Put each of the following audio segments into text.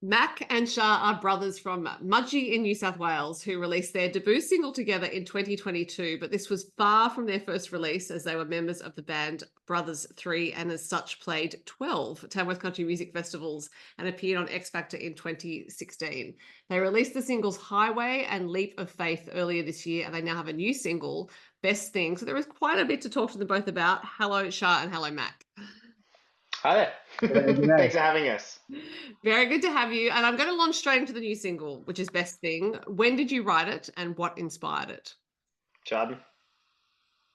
Mac and Shar are brothers from Mudgee in New South Wales who released their debut single together in 2022, but this was far from their first release as they were members of the band Brothers 3 and as such played 12 Tamworth Country Music Festivals and appeared on X Factor in 2016. They released the singles Highway and Leap of Faith earlier this year, and they now have a new single, Best Thing. So there is quite a bit to talk to them both about. Hello, Shar, and hello, Mac. Hi G'day, there. g'day. Thanks for having us. Very good to have you. And I'm going to launch straight into the new single, which is Best Thing. When did you write it and what inspired it? Jordan.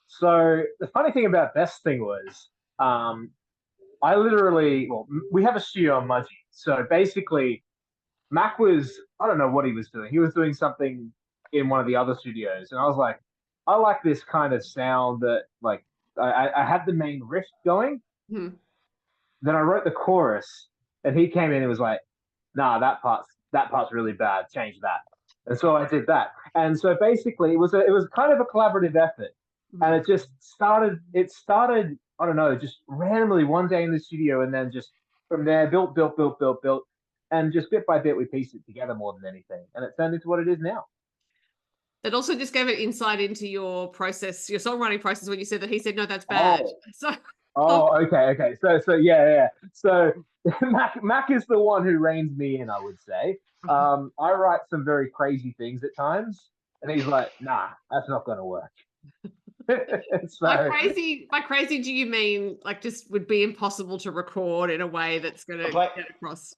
So the funny thing about Best Thing was, um, I literally, well, we have a studio on Mudgee. So basically, Mac was, I don't know what he was doing. He was doing something in one of the other studios. And I was like, I like this kind of sound that, like, I had the main riff going. Hmm. Then I wrote the chorus, and he came in and was like, "Nah, that part's really bad. Change that." And so I did that. And so basically, it was kind of a collaborative effort, and Hmm. it just started. It started. I don't know, just randomly one day in the studio, and then just from there, built, and just bit by bit, we pieced it together more than anything, and it turned into what it is now. That also just gave an insight into your process, your songwriting process, when you said that he said, no, that's bad. Oh, So, oh, oh, okay. So yeah, yeah. So Mac is the one who reins me in, I would say. I write some very crazy things at times, and he's like, "Nah, that's not going to work." So, by crazy, do you mean like just would be impossible to record in a way that's going to By get across?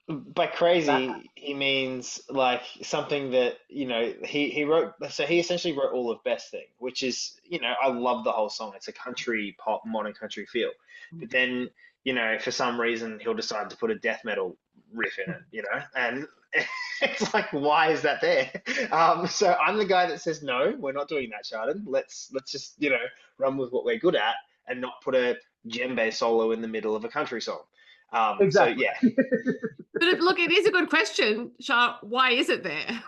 by that, crazy, he means like something that, he wrote. So he essentially wrote all of Best Thing, which is, I love the whole song. It's a country pop, modern country feel. But then, for some reason, he'll decide to put a death metal riff in it, and it's like, why is that there? So I'm the guy that says, no, we're not doing that, Sharden. Let's just, run with what we're good at and not put a djembe solo in the middle of a country song. So exactly. yeah. But look, it is a good question, Shar. Why is it there?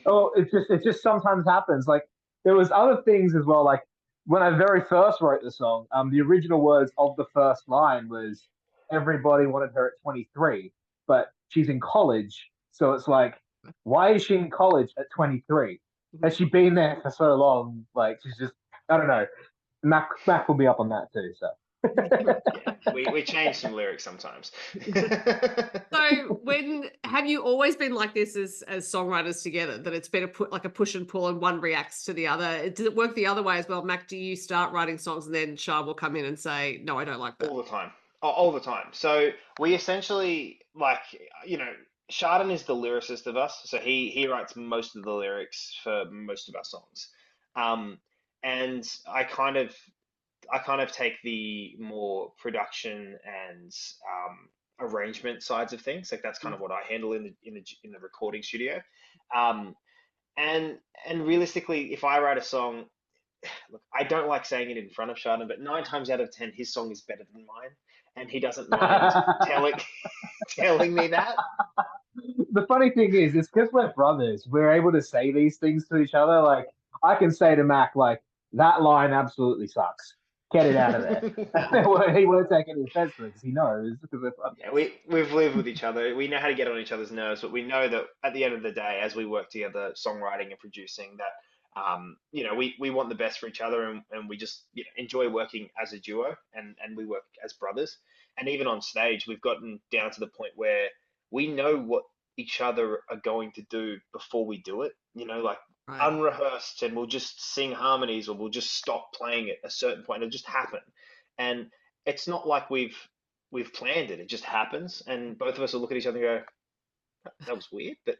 Oh, it just sometimes happens. Like there was other things as well. Like when I very first wrote the song, the original words of the first line was everybody wanted her at 23, but she's in college. So it's like, why is she in college at 23? Has she been there for so long? Like she's just, I don't know. Mac will be up on that too. So Yeah, we change some lyrics sometimes. So when have you always been like this as songwriters together, that it's been like a push and pull and one reacts to the other? Does it work the other way as well? Mac, do you start writing songs and then Shah will come in and say, no, I don't like that? All the time. All the time. So we essentially like, Sharden is the lyricist of us, so he writes most of the lyrics for most of our songs. Um, and I kind of take the more production and arrangement sides of things. Like that's kind of what I handle in the recording studio. Um, and and realistically, if I write a song, look, I don't like saying it in front of Shannon, but 9 times out of 10, his song is better than mine, and he doesn't mind telling telling me that. the funny thing is, it's because we're brothers. We're able to say these things to each other. Like I can say to Mac, like that line absolutely sucks. Get it out of there. He won't take any offense to it because he knows because we're Yeah, brothers. we've lived with each other. We know how to get on each other's nerves, but we know that at the end of the day, as we work together, songwriting and producing, that we want the best for each other, and we just enjoy working as a duo, and we work as brothers. And even on stage, we've gotten down to the point where we know what each other are going to do before we do it. Like Right. unrehearsed, and we'll just sing harmonies, or we'll just stop playing at a certain point. It'll just happen, and it's not like we've planned it. It just happens, and both of us will look at each other and go, "That was weird." But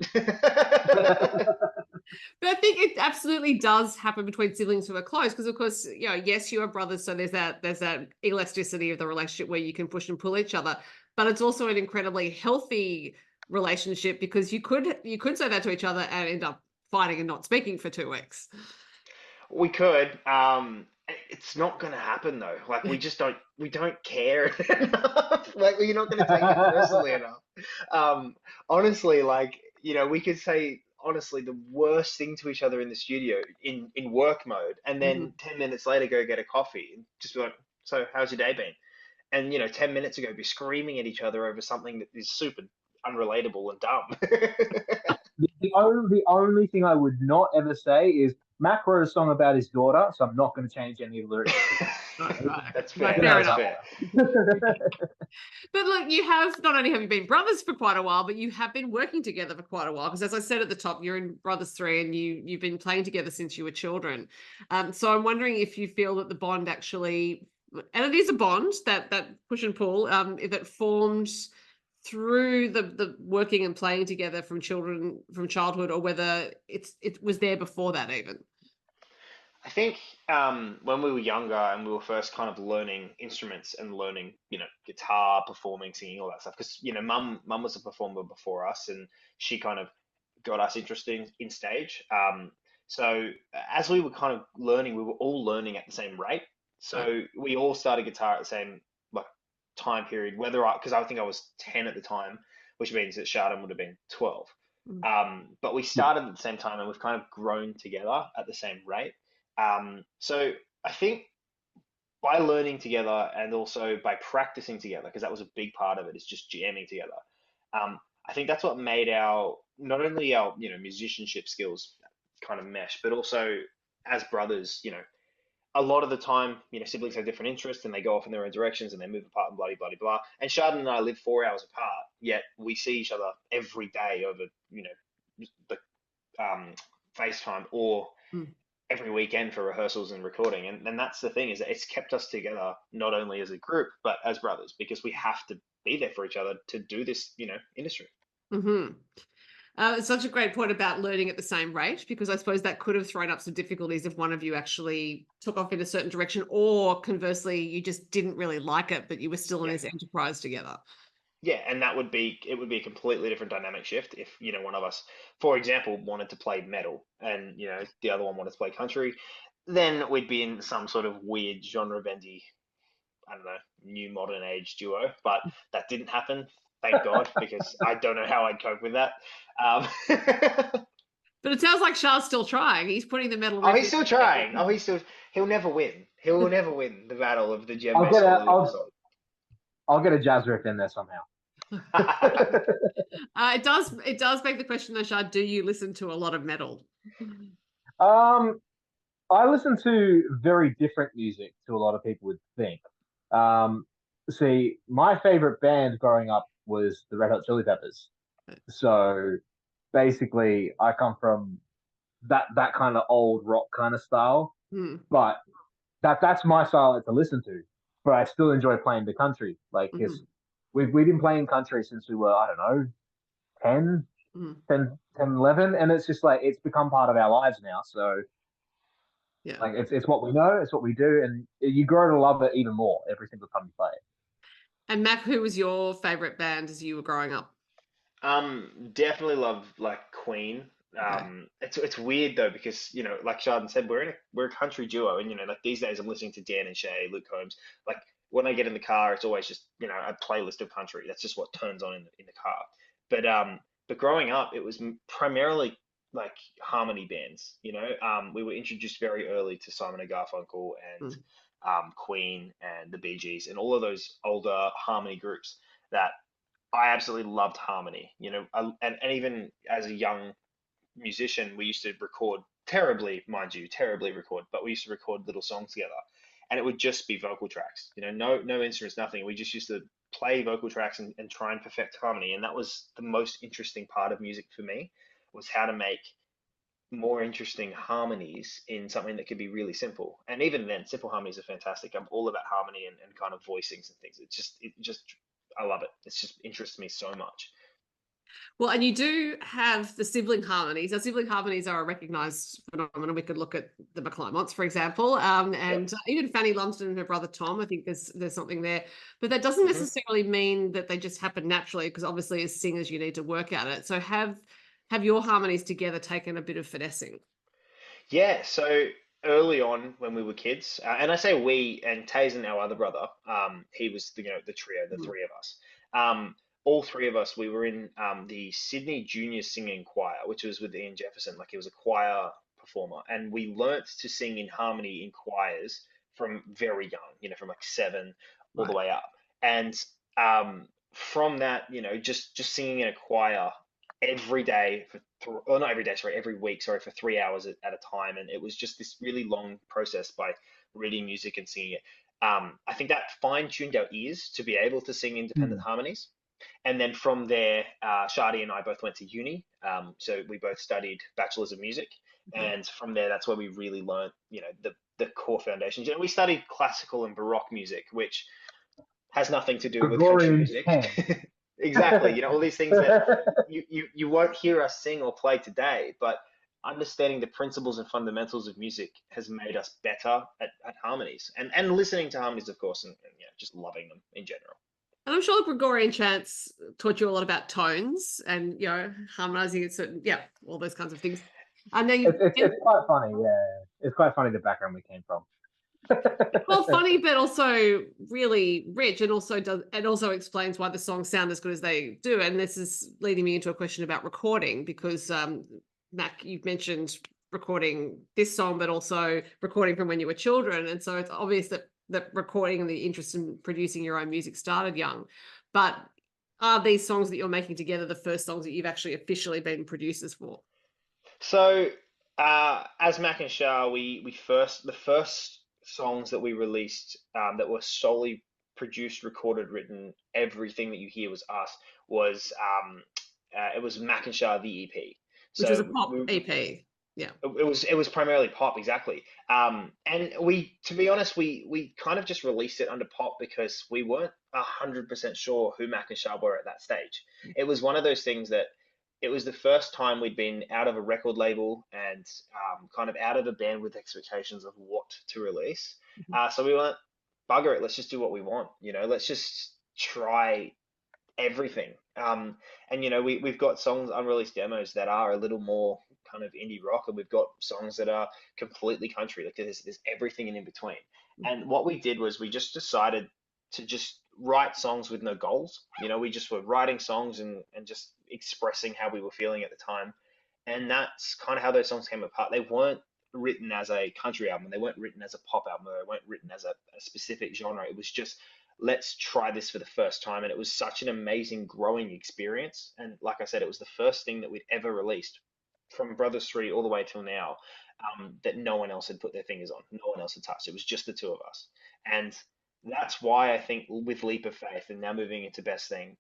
But I think it absolutely does happen between siblings who are close, because of course, yes, you are brothers, so there's that elasticity of the relationship where you can push and pull each other. But it's also an incredibly healthy relationship because you could say that to each other and end up fighting and not speaking for 2 weeks. we could. It's not going to happen though. Like we don't care enough. Like we're not going to take it personally enough. Honestly, like we could say honestly the worst thing to each other in the studio in work mode, and then Mhm. 10 minutes later go get a coffee and just be like, "So how's your day been?" And 10 minutes ago be screaming at each other over something that is super unrelatable and dumb. The only thing I would not ever say is Mac wrote a song about his daughter, so I'm not going to change any of the lyrics because Right, right. That's No, fair. you know fair That's enough. fair. But look, you have not only have you been brothers for quite a while, but you have been working together for quite a while. Because as I said at the top, you're in Brothers 3 and you've been playing together since you were children. So I'm wondering if you feel that the bond actually, and it is a bond, that push and pull, if it formed through the working and playing together from childhood, or whether it was there before that even. I think when we were younger and we were first kind of learning instruments and learning, guitar, performing, singing, all that stuff, because mum was a performer before us, and she kind of got us interested in stage. So as we were kind of learning, we were all learning at the same rate. Right. So we all started guitar at the same like time period. Because I think I was 10 at the time, which means that Shardon would have been 12. Mm. But we started at the same time, and we've kind of grown together at the same rate. So I think by learning together and also by practicing together, because that was a big part of it, is just jamming together. I think that's what made our not only our musicianship skills kind of mesh, but also as brothers, a lot of the time, siblings have different interests and they go off in their own directions and they move apart and blah blah blah blah. And Shardon and I live 4 hours apart, yet we see each other every day over the FaceTime or Mm. every weekend for rehearsals and recording. And that's the thing, is that it's kept us together not only as a group but as brothers, because we have to be there for each other to do this, industry. Mm-hmm. It's such a great point about learning at the same rate, because I suppose that could have thrown up some difficulties if one of you actually took off in a certain direction, or conversely, you just didn't really like it, but you were still in Yeah. this enterprise together. Yeah, and it would be a completely different dynamic shift if, one of us, for example, wanted to play metal and, the other one wanted to play country, then we'd be in some sort of weird genre bendy, I don't know, new modern age duo. But that didn't happen, thank God, because I don't know how I'd cope with that. Um, But it sounds like Char's still trying. He's putting the metal oh, riff he's in. still trying. He'll never win. He'll never win the battle of the I'll djembe get a school I'll I'll get a jazz riff in there somehow. It does beg the question though, Char, do you listen to a lot of metal? Um, I listen to very different music to a lot of people would think. Um, see, my favorite band growing up was the Red Hot Chili Peppers. So basically, I come from that kind of old rock kind of style, Hmm. but that's my style to listen to. But I still enjoy playing the country, like Mhm. because we've been playing country since we were, I don't know, 10, Mhm. 10, 10, 11, and it's just like it's become part of our lives now. So Yeah. like it's what we know, it's what we do, and you grow to love it even more every single time you play it. And Mac, who was your favorite band as you were growing up? Definitely love like Queen. Okay. It's weird though, because like Sheldon said, we're a country duo, and like these days I'm listening to Dan and Shay, Luke Combs. Like when I get in the car, it's always just a playlist of country. That's just what turns on in the car. But growing up, it was primarily like harmony bands. We were introduced very early to Simon and Garfunkel and Mm. Queen and the Bee Gees and all of those older harmony groups that I absolutely loved harmony, and even as a young musician, we used to record terribly, mind you, terribly record, but we used to record little songs together, and it would just be vocal tracks, no instruments, nothing. We just used to play vocal tracks and try and perfect harmony, and that was the most interesting part of music for me, was how to make more interesting harmonies in something that could be really simple. And even then, simple harmonies are fantastic. I'm all about harmony and kind of voicings and things. I love it. It just interests me so much. Well, and you do have the sibling harmonies. Now, sibling harmonies are a recognised phenomenon. We could look at the McClymonts, for example, Yep. and even Fanny Lumsden and her brother Tom. I think there's something there, but that doesn't hmm necessarily mean that they just happen naturally, because obviously as singers you need to work at it. So have your harmonies together taken a bit of finessing? Yeah. So early on when we were kids, and I say we and Taze and our other brother, he was the trio, the Mm. three of us. All three of us, we were in the Sydney Junior Singing Choir, which was with Ian Jefferson. Like he was a choir performer, and we learnt to sing in harmony in choirs from very young. From like 7 all the Right. way up. And um, from that, just singing in a choir every day or not every day, sorry, every week, sorry, for 3 hours at a time, and it was just this really long process by reading music and singing it. I think that fine-tuned our ears to be able to sing independent Mm. harmonies. And then from there, Shardy and I both went to uni. So we both studied bachelors of music, and from there, that's where we really learned, the core foundations. We studied classical and baroque music, which has nothing to do with country Gregorian music. chant. Exactly. All these things that you won't hear us sing or play today, but understanding the principles and fundamentals of music has made us better at harmonies and listening to harmonies, of course, and just loving them in general. And I'm sure the Gregorian chants taught you a lot about tones and, harmonizing it, certain, all those kinds of things. I know It's quite funny, yeah. It's quite funny the background we came from. well, funny, but also really rich, and also explains why the songs sound as good as they do. And this is leading me into a question about recording, because Mac, you've mentioned recording this song, but also recording from when you were children, and so it's obvious that recording and the interest in producing your own music started young. But are these songs that you're making together the first songs that you've actually officially been producers for? So, as Mac and Shah, the first songs that we released that were solely produced, recorded, written, everything that you hear was us. It was Mac and Shah the EP. Which was a So pop EP. Yeah. it was primarily pop, exactly. And to be honest, we kind of just released it under pop because we weren't 100% sure who Mac and Shah were at that stage. It was one of those things that it was the first time we'd been out of a record label and kind of out of a band with expectations of what to release. So we went, bugger it, let's just do what we want. Let's just try everything. And we've got songs, unreleased demos that are a little more kind of indie rock, and we've got songs that are completely country. Like there's everything in between. And what we did was we just decided to just write songs with no goals. We just were writing songs and just expressing how we were feeling at the time. And that's kind of how those songs came apart. They weren't written as a country album. They weren't written as a pop album. They weren't written as a specific genre. It was just let's try this for the first time. And it was such an amazing growing experience. And like I said, it was the first thing that we'd ever released from Brothers 3 all the way till now, that no one else had put their fingers on, no one else had touched. It was just the two of us. And that's why I think with Leap of Faith and now moving into Best Thing,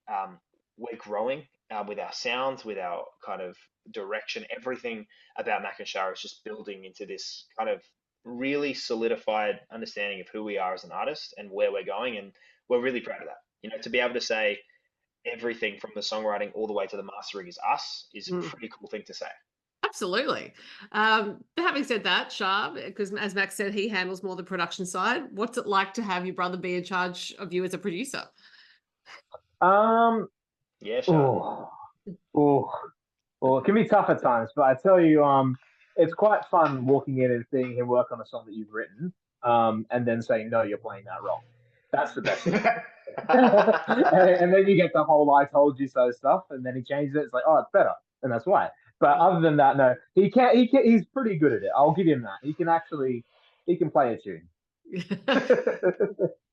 we're growing with our sounds, with our kind of direction. Everything about Mac and Shara is just building into this kind of really solidified understanding of who we are as an artist and where we're going. And we're really proud of that. To be able to say everything from the songwriting all the way to the mastering is us is a pretty cool thing to say. Absolutely. But having said that, Shah, because as Max said, he handles more the production side. What's it like to have your brother be in charge of you as a producer? Yeah, Shah. Well, it can be tough at times, but I tell you, it's quite fun walking in and seeing him work on a song that you've written, and then saying, "No, you're playing that wrong." That's the best thing. And then you get the whole "I told you so" stuff, and then he changes it. It's like, "Oh, it's better," and that's why. But other than that, no, he can't. He's pretty good at it. I'll give him that. He can play a tune.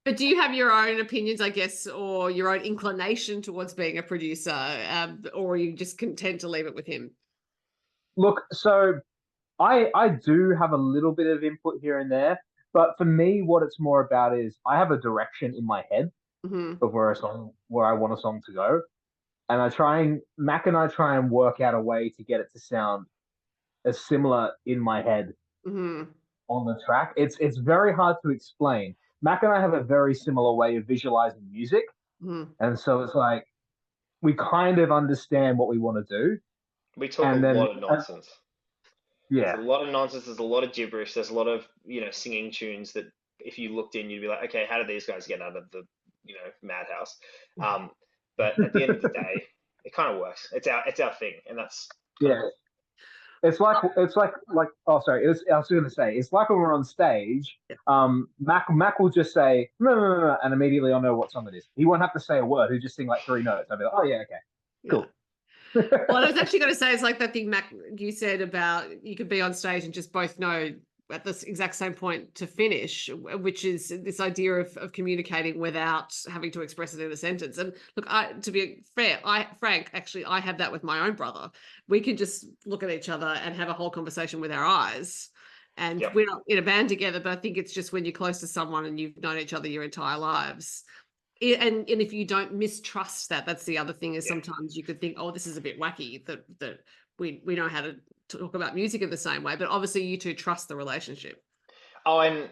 But do you have your own opinions, I guess, or your own inclination towards being a producer, or are you just content to leave it with him? Look, so I do have a little bit of input here and there, but for me, what it's more about is I have a direction in my head of where I want a song to go, and Mac and I try and work out a way to get it to sound as similar in my head on the track. It's very hard to explain. Mac and I have a very similar way of visualizing music, and so it's like we kind of understand what we want to do. We talk a lot of nonsense. Yeah. There's a lot of nonsense. There's a lot of gibberish. There's a lot of, singing tunes that if you looked in, you'd be like, okay, how did these guys get out of the, madhouse? But at the end of the day, it kind of works. It's our thing, and that's cool. It's like oh sorry, I was going to say it's like when we're on stage. Mac will just say no, and immediately I'll know what song it is. He won't have to say a word. He'll just sing like 3 notes. I'll be like, oh yeah, okay, cool. Well, I was actually going to say it's like that thing, Mac, you said about you could be on stage and just both know at this exact same point to finish, which is this idea of communicating without having to express it in a sentence. And look, to be fair, Frank, actually, I have that with my own brother. We can just look at each other and have a whole conversation with our eyes. And Yep. we're not in a band together, but I think it's just when you're close to someone and you've known each other your entire lives. And if you don't mistrust that, that's the other thing, is sometimes you could think, oh, this is a bit wacky that we know how to talk about music in the same way, but obviously you two trust the relationship. Oh, and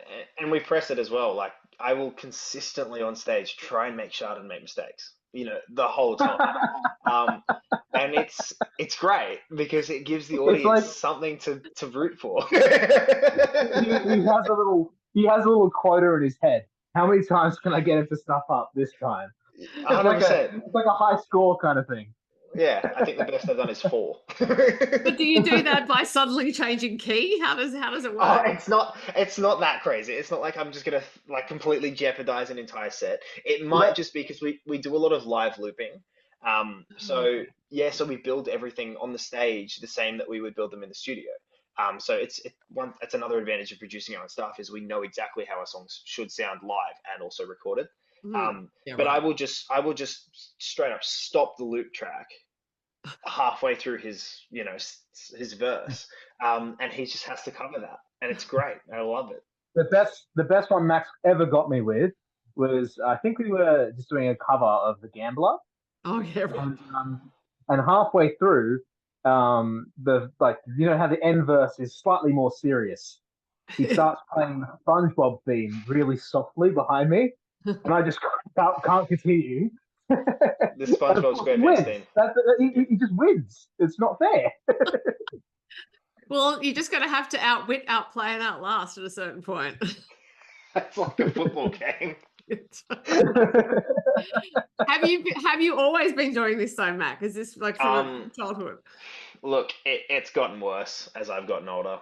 we press it as well. Like I will consistently on stage try and make Chardon make mistakes, the whole time. Um, and it's great because it gives the It's audience like something to root for. he has a little quota in his head. How many times can I get him to stuff up this time? It's like a 100%. it's like a high score kind of thing. Yeah, I think the best I've done is 4. But do you do that by suddenly changing key? How does it Oh, work? it's not that crazy. It's not like I'm just gonna like completely jeopardize an entire set. It might Let just be because we do a lot of live looping. So Okay. yeah, so we build everything on the stage the same that we would build them in the studio. So it's another advantage of producing our own stuff is we know exactly how our songs should sound live and also recorded. Yeah, But I right. will just straight up stop the loop track halfway through his verse, and he just has to cover that, and it's great. I love it. the best one Max ever got me with was, I think we were just doing a cover of The Gambler, Oh, yeah, right. and halfway through, the like how the end verse is slightly more serious. He starts playing the SpongeBob theme really softly behind me, and I just can't continue. The And of SpongeBob course he SquarePants wins. theme. He just wins. It's not fair. Well, you're just going to have to outplay, and outlast at a certain point. It's like a football game. Have you always been doing this though, Mac? Is this like Um, from childhood? Look, it's gotten worse as I've gotten older.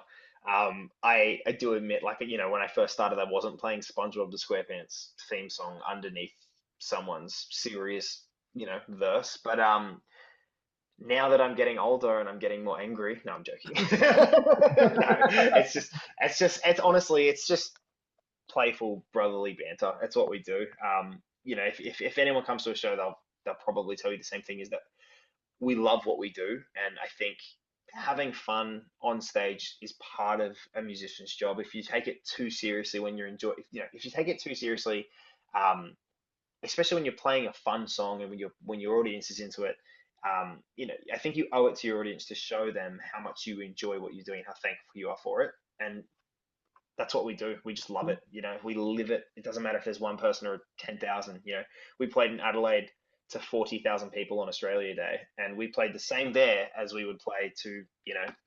I do admit, like, when I first started, I wasn't playing SpongeBob the SquarePants theme song underneath someone's serious, verse. But now that I'm getting older and I'm getting more angry, no, I'm joking. No, it's just playful brotherly banter. That's what we do. If anyone comes to a show, they'll probably tell you the same thing, is that we love what we do, and I think having fun on stage is part of a musician's job. If you take it too seriously when you're enjoying, if you take it too seriously, um, especially when you're playing a fun song and when your audience is into it, I think you owe it to your audience to show them how much you enjoy what you're doing, how thankful you are for it, and that's what we do. We just love it. We live it. It doesn't matter if there's one person or 10,000. We played in Adelaide to 40,000 people on Australia Day, and we played the same there as we would play to,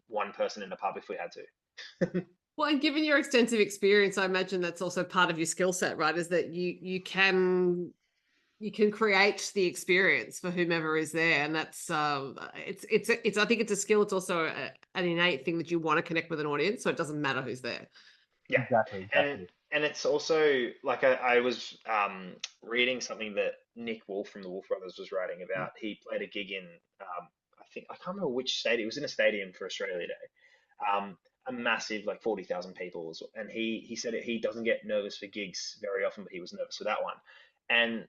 one person in a pub if we had to. Well, and given your extensive experience, I imagine that's also part of your skill set, right? Is that you can create the experience for whomever is there, and that's it's I think it's a skill. It's also an innate thing that you want to connect with an audience, so it doesn't matter who's there. Yeah, Exactly, and exactly. and it's also like I was reading something that Nick Wolf from the Wolf Brothers was writing about. He played a gig in I think I can't remember which stadium. It was in a stadium for Australia Day, a massive like 40,000 people, and he said he doesn't get nervous for gigs very often, but he was nervous for that one. And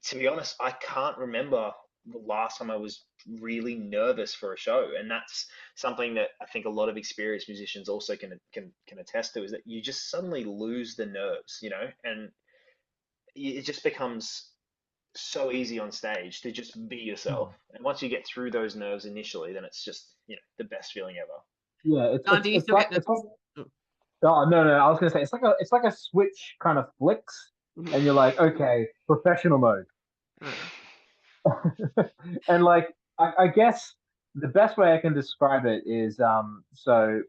to be honest, I can't remember the last time I was really nervous for a show, and that's something that I think a lot of experienced musicians also can attest to, is that you just suddenly lose the nerves, and it just becomes so easy on stage to just be yourself. And once you get through those nerves initially, then it's just, the best feeling ever. Yeah, it's Do it's you it's still like get it's like nervous? Oh, oh no, no, I was gonna say it's like a switch kind of flicks, mhm. and you're like, okay, professional mode. Uh, And like, I guess the best way I can describe it is, so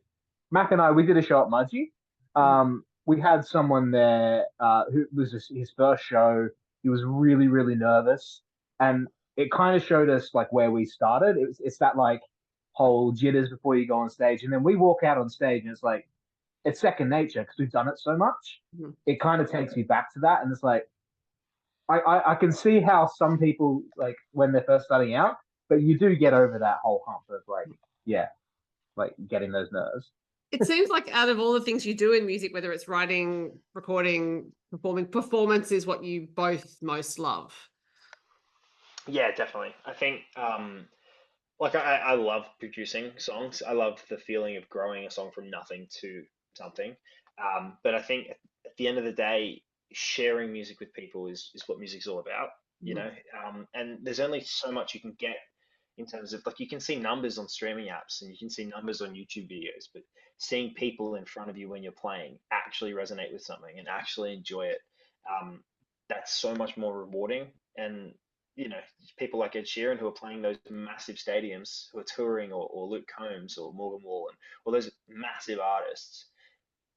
Mac and I, we did a show at Mudgee. mhm. We had someone there who was his first show. He was really, really nervous, and it kind of showed us like where we started. It's that like whole jitters before you go on stage, and then we walk out on stage, and it's like it's second nature because we've done it so much. Mhm. It kind of takes me back to that, and it's like I can see how some people like when they're first starting out, but you do get over that whole hump of like, yeah, like getting those nerves. It seems like out of all the things you do in music, whether it's writing, recording, performing, performance is what you both most love. Yeah, definitely. I think like I love producing songs. I love the feeling of growing a song from nothing to something. But I think at the end of the day, sharing music with people is what music's all about, you Mm. know. And there's only so much you can get in terms of like you can see numbers on streaming apps and you can see numbers on YouTube videos, but seeing people in front of you when you're playing actually resonate with something and actually enjoy it, um, that's so much more rewarding. And you know, people like Ed Sheeran who are playing those massive stadiums, who are touring, or Luke Combs or Morgan Wallen, all those massive artists.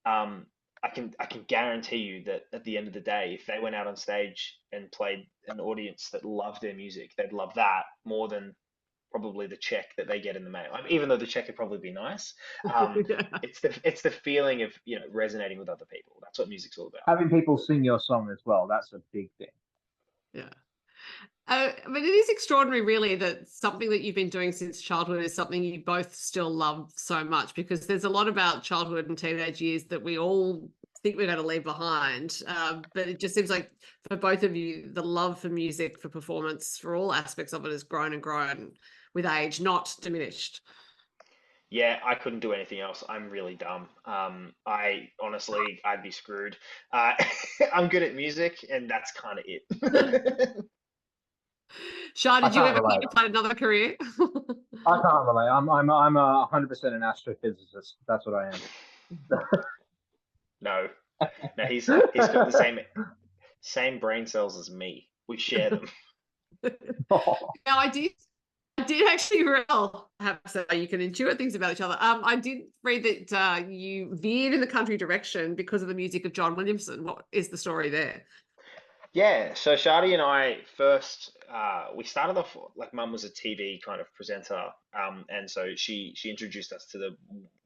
Um, I can guarantee you that at the end of the day, if they went out on stage and played an audience that loved their music, they'd love that more than probably the check that they get in the mail. I mean, even though the check would probably be nice, Yeah. it's the feeling of resonating with other people. That's what music's all about. Having people sing your song as well, that's a big thing. Yeah. But it is extraordinary, really, that something that you've been doing since childhood is something you both still love so much, because there's a lot about childhood and teenage years that we all think we're going to leave behind. But it just seems like for both of you, the love for music, for performance, for all aspects of it has grown and grown with age, not diminished. Yeah, I couldn't do anything else. I'm really dumb. I honestly, I'd be screwed. Uh, I'm good at music, and that's kind of it. Shah, I did you can't ever relate. contemplate another career? I can't relate. I'm 100% an astrophysicist. That's what I am. No, no, he's got the same brain cells as me. We share them. Now, I did actually well have to say you can intuit things about each other. I did read that you veered in the country direction because of the music of John Williamson. What is the story there? Yeah, so Shadi and I first we started off like Mum was a TV kind of presenter, and so she introduced us to the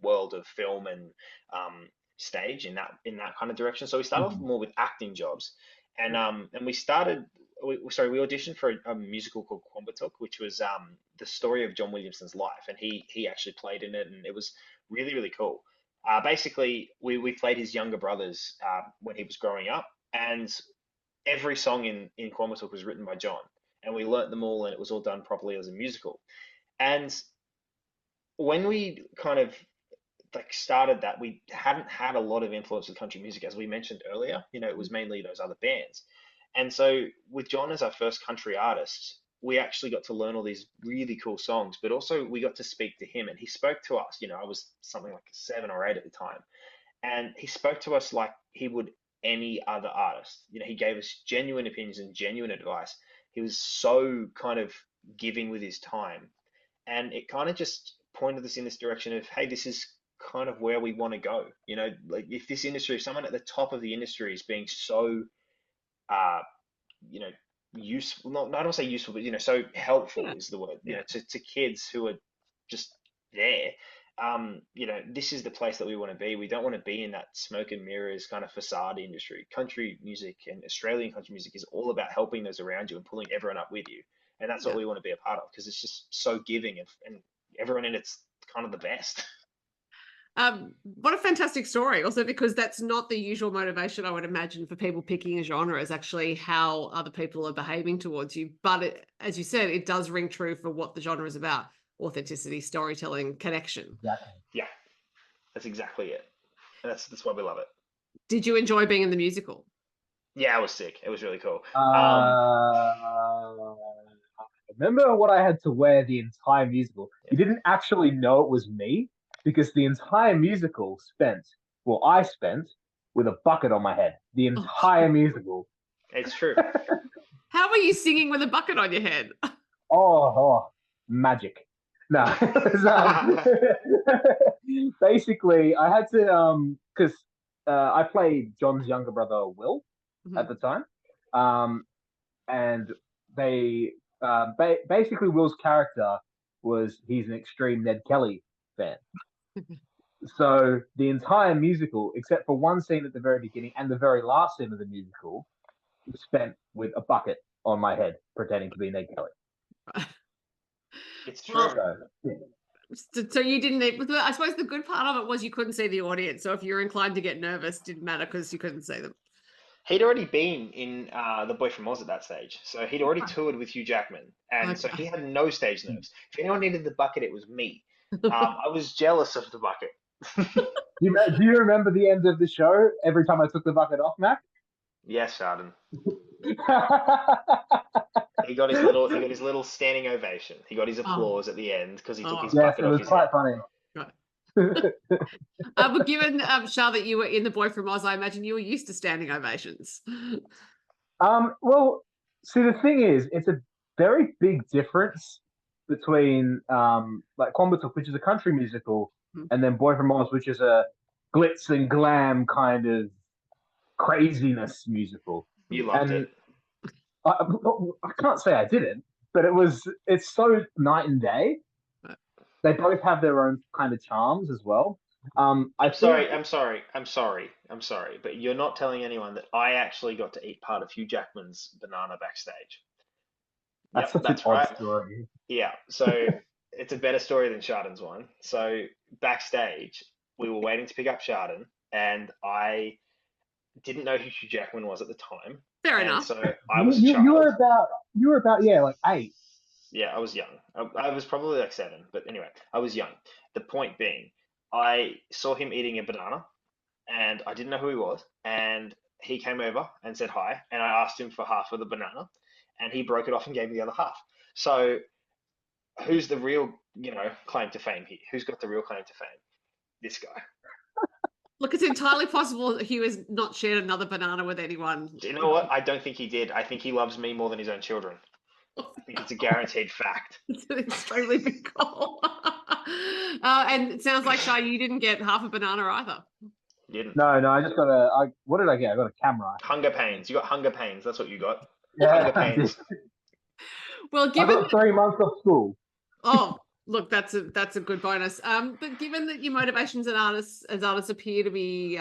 world of film and stage in that kind of direction. So we started off Mhm. more with acting jobs, and Mm. we started. We auditioned for a musical called Quambatook, which was the story of John Williamson's life, and he actually played in it, and it was really really cool. Basically, we played his younger brothers when he was growing up, and every song in Quambatook was written by John, and we learnt them all, and it was all done properly as a musical. And when we kind of like started that, we hadn't had a lot of influence with country music, as we mentioned earlier. It was mainly those other bands. And so with John as our first country artist, we actually got to learn all these really cool songs, but also we got to speak to him, and he spoke to us. I was something like 7 or 8 at the time, and he spoke to us like he would any other artist. He gave us genuine opinions and genuine advice. He was so kind of giving with his time, and it kind of just pointed us in this direction of, hey, this is kind of where we want to go. Like if someone at the top of the industry is being so, uh, you know, useful, not, I don't want to say useful, but so helpful Yeah, is the word, yeah, to kids who are just there. This is the place that we want to be. We don't want to be in that smoke and mirrors kind of facade industry. Country music and Australian country music is all about helping those around you and pulling everyone up with you. And that's what yeah. we want to be a part of, because it's just so giving, and everyone in it's kind of the best. What a fantastic story. Also, because that's not the usual motivation I would imagine for people picking a genre, is actually how other people are behaving towards you. But as you said, it does ring true for what the genre is about: authenticity, storytelling, connection. Exactly. Yeah, that's exactly it. And that's why we love it. Did you enjoy being in the musical? Yeah, it was sick. It was really cool. Um, I remember what I had to wear the entire musical. yeah, You didn't actually know it was me because the entire musical I spent with a bucket on my head. The Oh, entire musical. it's true. how were you singing with a bucket on your head? Magic. No, it was, basically I had to because I played John's younger brother Will at Mhm. the time, and they basically Will's character was he's an extreme Ned Kelly fan. So the entire musical, except for one scene at the very beginning and the very last scene of the musical, was spent with a bucket on my head pretending to be Ned Kelly. It's true. Well, So yeah. So you didn't. I suppose the good part of it was you couldn't see the audience. So if you're inclined to get nervous, didn't matter because you couldn't see them. He'd already been in The Boy from Oz at that stage, so he'd already toured with Hugh Jackman, and so he Okay. had no stage nerves. If anyone needed the bucket, it was me. I was jealous of the bucket. Do you remember the end of the show? Every time I took the bucket off, Mac. Yes, Shardon. Yes, He got his little standing ovation. He got his Oh, applause at the end because he took his oh, bucket it off was his quite head. funny. right. But given, Shah, that you were in The Boy from Oz, I imagine you were used to standing ovations. Well, see, the thing is, it's a very big difference between like Combatook, which is a country musical, and then Boy from Oz, which is a glitz and glam kind of craziness musical. You loved And it. I, I can't say I didn't, but it's so night and day. They both have their own kind of charms as well. I I'm think sorry, I'm sorry, I'm sorry, I'm sorry, but you're not telling anyone that I actually got to eat part of Hugh Jackman's banana backstage. that's Yep, such an that's odd right. story. Yeah, so it's a better story than Chardon's one. So backstage, we were waiting to pick up Chardon, and I didn't know who Hugh Jackman was at the time, Fair and enough. so I You, was a you you were child. about you were about yeah like 8. Yeah, I was young. I was probably like 7, but anyway, I was young. The point being, I saw him eating a banana, and I didn't know who he was, and he came over and said hi, and I asked him for half of the banana, and he broke it off and gave me the other half. So who's the real, claim to fame here? Who's got the real claim to fame? This guy. Look, it's entirely possible that he has not shared another banana with anyone. Do you know what? I don't think he did. I think he loves me more than his own children. I think it's a guaranteed fact. It's an extremely big goal. And it sounds like, Shai, you didn't get half a banana either. He didn't. No, I just got what did I get? I got a camera, I think. Hunger pains. You got hunger pains. That's what you got. Hunger Yeah, I did. pains. Well, I given got 3 months off school. Oh, look, that's a good bonus. But given that your motivations as artists appear to be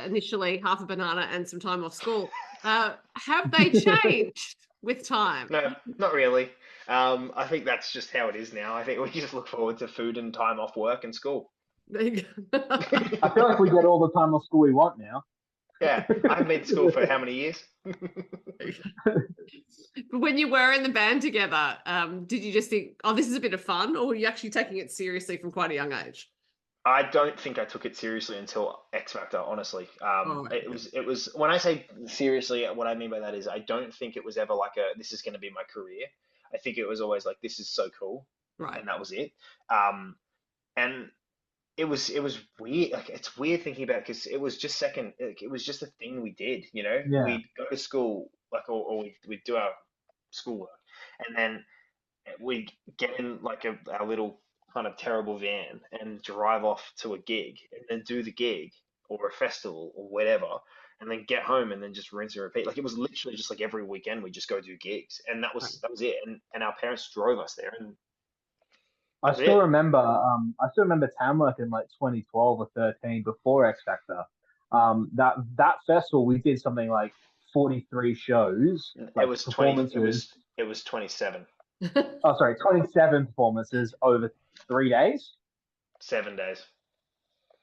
initially half a banana and some time off school, have they changed with time? No, not really. I think that's just how it is now. I think we just look forward to food and time off work and school. I feel like we get all the time off school we want now. Yeah, I've been to school for how many years? But when you were in the band together, did you just think, "Oh, this is a bit of fun," or were you actually taking it seriously from quite a young age? I don't think I took it seriously until X Factor, honestly. Oh, It was when I say seriously, what I mean by that is I don't think it was ever like this is going to be my career. I think it was always like this is so cool, right. and that was it. And it was weird. Like it's weird thinking about it because it was just second. Like, it was just a thing we did. Yeah. We'd go to school like or we'd do our schoolwork, and then we'd get in like our little kind of terrible van and drive off to a gig and then do the gig or a festival or whatever and then get home and then just rinse and repeat. Like it was literally just like every weekend we just go do gigs and that Right. was it. And our parents drove us there and that I was still it. remember Tamworth in like 2012 or 13 before X Factor. That festival we did something like 43 shows, It like was 20 performances. it was 27 Oh, sorry, 27 performances over 3 days. 7 days.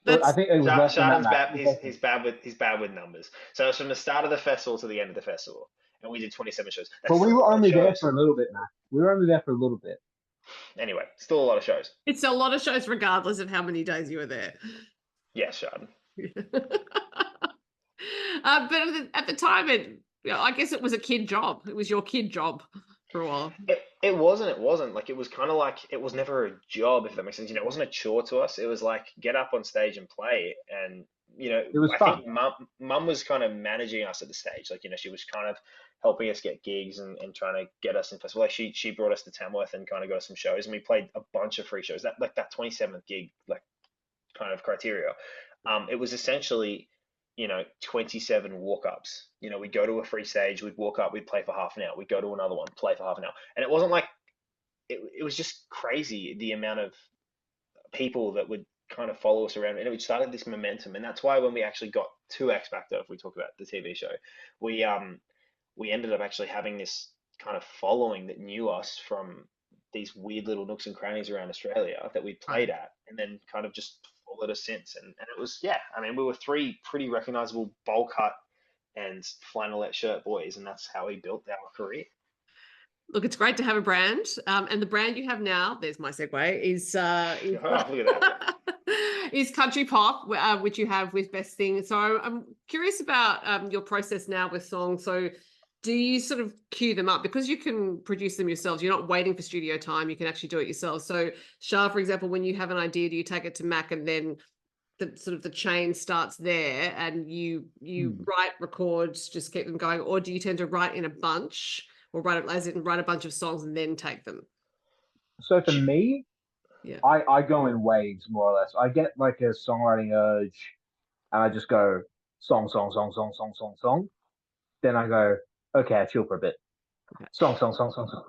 I That's think it was less than that, Shardon's Matt. bad. He's bad with numbers. So it's from the start of the festival to the end of the festival, and we did 27 shows. But That's we still a were lot of only there shows. for a little bit, Matt. We were only there for a little bit. Anyway, still a lot of shows. it's a lot of shows, regardless of how many days you were there. Yes, Shardon. But at the time, I guess it was a kid job. It was your kid job for a while. It wasn't like it was kind of like it was never a job, if that makes sense. It wasn't a chore to us. It was like get up on stage and play. And It was I fun. think mum was kind of managing us at the stage. Like she was kind of helping us get gigs and trying to get us in festival. Like she brought us to Tamworth and kind of got us some shows, and we played a bunch of free shows. That 27th gig like kind of criteria. It was essentially 27 walk-ups. We'd go to a free stage, we'd walk up, we'd play for half an hour, we'd go to another one, play for half an hour. And it wasn't like it was just crazy the amount of people that would kind of follow us around, and it started this momentum. And that's why when we actually got to X Factor, if we talk about the TV show, we we ended up actually having this kind of following that knew us from these weird little nooks and crannies around Australia that we played at, and then kind of just followed us since. And it was, yeah, I mean, we were three pretty recognizable bowl cut and flannelette shirt boys, and that's how we built our career. Look, it's great to have a brand, and the brand you have now, there's my segue, is Oh, look at that. is country pop, which you have with Best Thing. So I'm curious about your process now with songs. So do you sort of queue them up because you can produce them yourselves? You're not waiting for studio time. You can actually do it yourself. So Shah, for example, when you have an idea, do you take it to Mac and then the chain starts there and you write, record, just keep them going, or do you tend to write in a bunch? Or write a bunch of songs and then take them? So for me, Yeah. I go in waves more or less. I get like a songwriting urge, and I just go song, song, song, song, song, song, song. Then I go, okay, I chill for a bit. Song, song, song, song, song.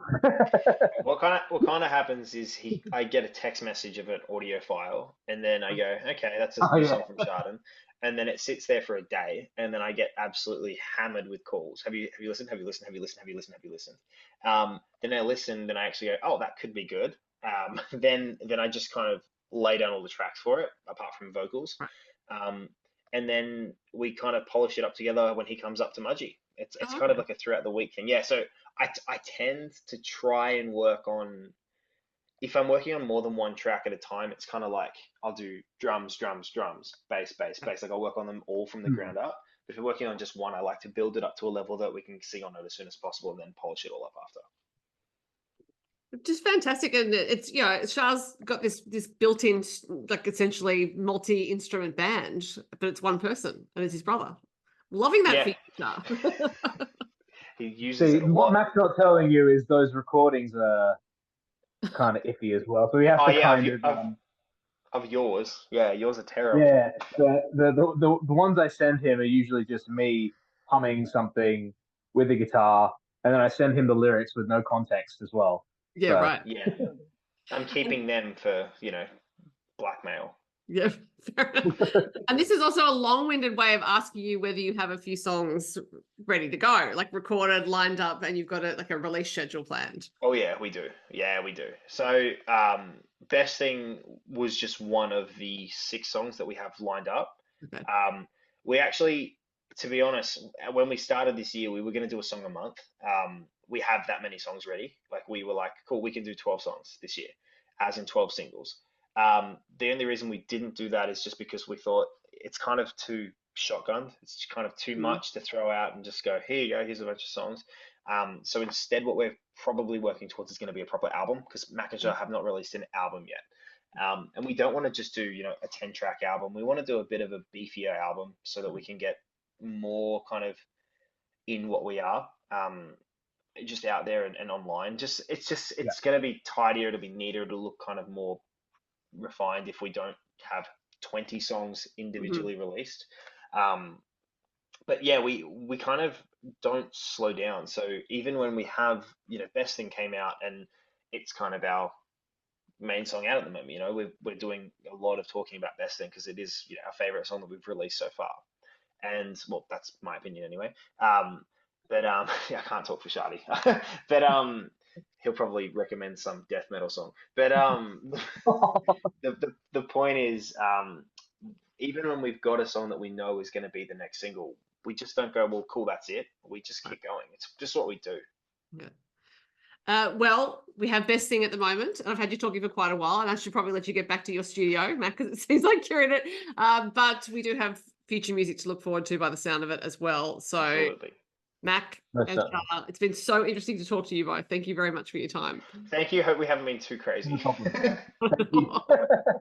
What kind of happens is I get a text message of an audio file, and then I go, okay, that's a new song from Chardon, and then it sits there for a day, and then I get absolutely hammered with calls. Have you listened? Have you listened? Have you listened? Have you listened? Have you listened? Then I listen, then I actually go, oh, that could be good. Then I just kind of lay down all the tracks for it, apart from vocals. And then we kind of polish it up together when he comes up to Mudgee. It's kind of like a throughout the week thing. Yeah, so I tend to try and work on, if I'm working on more than one track at a time, it's kind of like I'll do drums, drums, drums, bass, bass, bass. Like I'll work on them all from the ground up. But if we're working on just one, I like to build it up to a level that we can sing on it as soon as possible and then polish it all up after. Just fantastic. And it's, Shah's got this built-in, like essentially multi-instrument band, but it's one person and it's his brother. Loving that feature. He uses it a what lot. Mac's not telling you is those recordings are kind of iffy as well. So we have to of yours. Yeah, yours are terrible. Yeah, the ones I send him are usually just me humming something with the guitar, and then I send him the lyrics with no context as well. Yeah, so. right. Yeah, I'm keeping them for, blackmail. Yeah, fair enough. And this is also a long-winded way of asking you whether you have a few songs ready to go, like recorded, lined up, and you've got a release schedule planned. Oh yeah, we do. Yeah, we do. So, Best Thing was just one of the 6 songs that we have lined up. Okay. We actually, to be honest, when we started this year, we were going to do a song a month. We have that many songs ready. Like we were like, cool, we can do 12 songs this year, as in 12 singles. The only reason we didn't do that is just because we thought it's kind of too shotgunned. It's kind of too much to throw out and just go, here you go, here's a bunch of songs. So instead, what we're probably working towards is going to be a proper album, because Mak Shar have not released an album yet. And we don't want to just do, a 10-track album. We want to do a bit of a beefier album so that we can get more kind of in what we are, just out there and online. It's going to be tidier, it'll be neater, it'll look kind of more refined if we don't have 20 songs individually released. But yeah, we kind of don't slow down. So even when we have, Best Thing came out and it's kind of our main song out at the moment, we're doing a lot of talking about Best Thing because it is, our favorite song that we've released so far. And well, that's my opinion anyway. But yeah, I can't talk for Shardy. But he'll probably recommend some death metal song. But the point is, even when we've got a song that we know is going to be the next single, we just don't go, well, cool, that's it. We just keep going. It's just what we do. Yeah. Well, we have Best Thing at the moment, and I've had you talking for quite a while, and I should probably let you get back to your studio, Mac, because it seems like you're in it. But we do have future music to look forward to by the sound of it as well. So, Absolutely. Mac and Shah, it's been so interesting to talk to you both. Thank you very much for your time. Thank you. Hope we haven't been too crazy. Thank you.